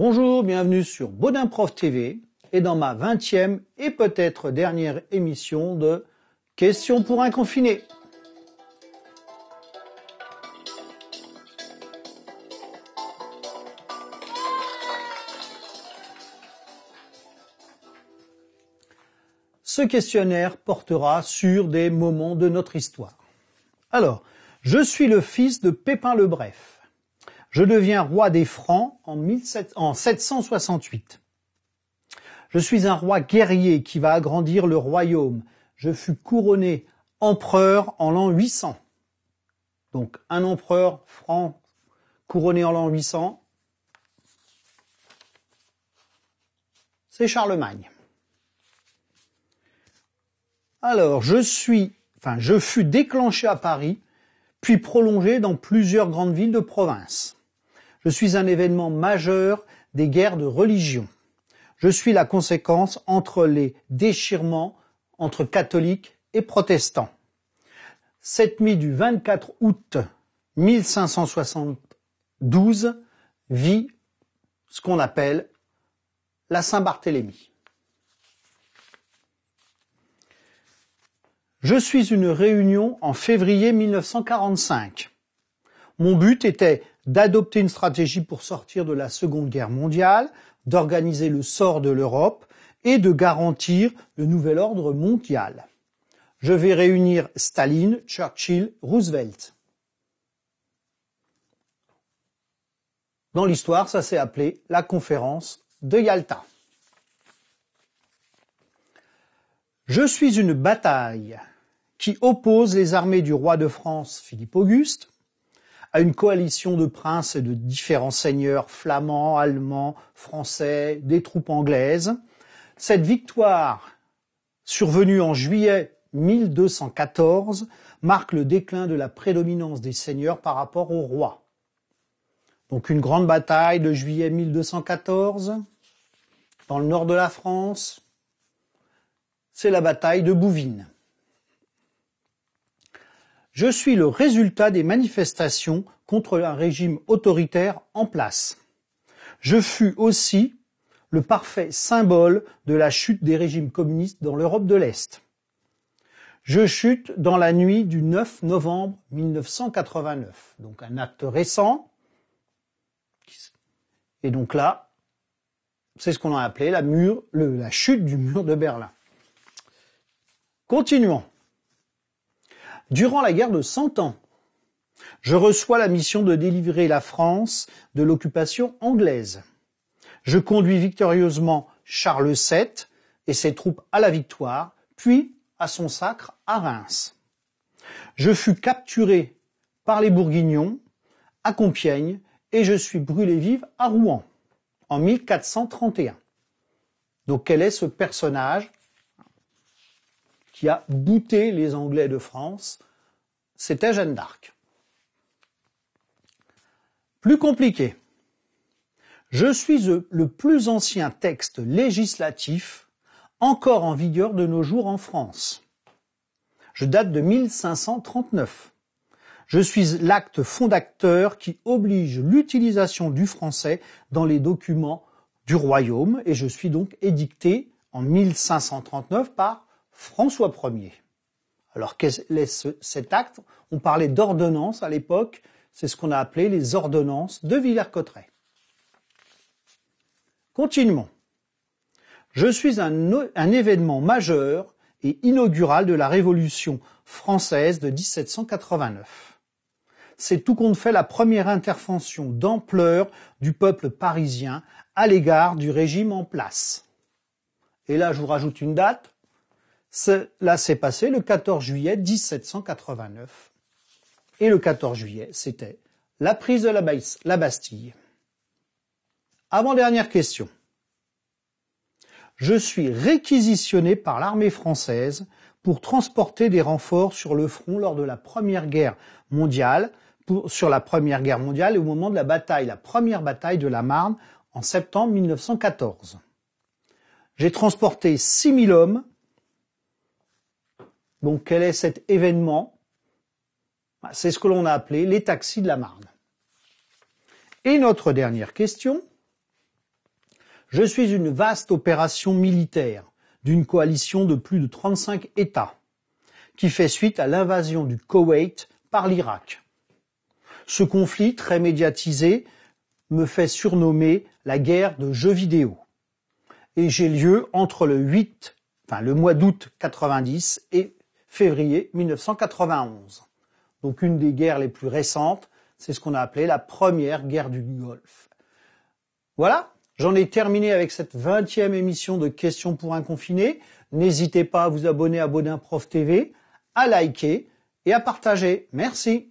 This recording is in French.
Bonjour, bienvenue sur Baudin Prof TV et dans ma 20e et peut-être dernière émission de Questions pour un confiné. Ce questionnaire portera sur des moments de notre histoire. Alors, je suis le fils de Pépin le Bref. Je deviens roi des Francs en 768. Je suis un roi guerrier qui va agrandir le royaume. Je fus couronné empereur en l'an 800. Donc, un empereur franc couronné en l'an 800, c'est Charlemagne. Alors, je fus déclenché à Paris, puis prolongé dans plusieurs grandes villes de province. Je suis un événement majeur des guerres de religion. Je suis la conséquence entre les déchirements entre catholiques et protestants. Cette nuit du 24 août 1572 vit ce qu'on appelle la Saint-Barthélemy. Je suis une réunion en février 1945. Mon but était d'adopter une stratégie pour sortir de la Seconde Guerre mondiale, d'organiser le sort de l'Europe et de garantir le nouvel ordre mondial. Je vais réunir Staline, Churchill, Roosevelt. Dans l'histoire, ça s'est appelé la conférence de Yalta. Je suis une bataille qui oppose les armées du roi de France, Philippe Auguste, à une coalition de princes et de différents seigneurs flamands, allemands, français, des troupes anglaises. Cette victoire, survenue en juillet 1214, marque le déclin de la prédominance des seigneurs par rapport au roi. Donc une grande bataille de juillet 1214, dans le nord de la France, c'est la bataille de Bouvines. Je suis le résultat des manifestations contre un régime autoritaire en place. Je fus aussi le parfait symbole de la chute des régimes communistes dans l'Europe de l'Est. Je chute dans la nuit du 9 novembre 1989, donc un acte récent. Et donc là, c'est ce qu'on a appelé la chute du mur de Berlin. Continuons. Durant la guerre de 100 ans, je reçois la mission de délivrer la France de l'occupation anglaise. Je conduis victorieusement Charles VII et ses troupes à la victoire, puis à son sacre à Reims. Je fus capturé par les Bourguignons à Compiègne et je suis brûlé vive à Rouen en 1431. Donc quel est ce personnage qui a bouté les Anglais de France? C'était Jeanne d'Arc. Plus compliqué. Je suis le plus ancien texte législatif encore en vigueur de nos jours en France. Je date de 1539. Je suis l'acte fondateur qui oblige l'utilisation du français dans les documents du royaume et je suis donc édicté en 1539 par François Ier. Alors quel est cet acte? On parlait d'ordonnances à l'époque, c'est ce qu'on a appelé les ordonnances de Villers-Cotterêts. Continuons. Je suis un événement majeur et inaugural de la Révolution française de 1789. C'est tout compte fait la première intervention d'ampleur du peuple parisien à l'égard du régime en place. Et là, je vous rajoute une date. Cela s'est passé le 14 juillet 1789. Et le 14 juillet, c'était la prise de la Bastille. Avant-dernière question. Je suis réquisitionné par l'armée française pour transporter des renforts sur le front lors de la Première Guerre mondiale, et au moment de la première bataille de la Marne en septembre 1914. J'ai transporté 6000 hommes. Donc quel est cet événement? C'est ce que l'on a appelé les taxis de la Marne. Et notre dernière question. Je suis une vaste opération militaire d'une coalition de plus de 35 États qui fait suite à l'invasion du Koweït par l'Irak. Ce conflit très médiatisé me fait surnommer la guerre de jeux vidéo. Et j'ai lieu entre le mois d'août 90 et février 1991. Donc une des guerres les plus récentes, c'est ce qu'on a appelé la première guerre du Golfe. Voilà, j'en ai terminé avec cette 20e émission de Questions pour un confiné. N'hésitez pas à vous abonner à Baudin Prof TV, à liker et à partager. Merci.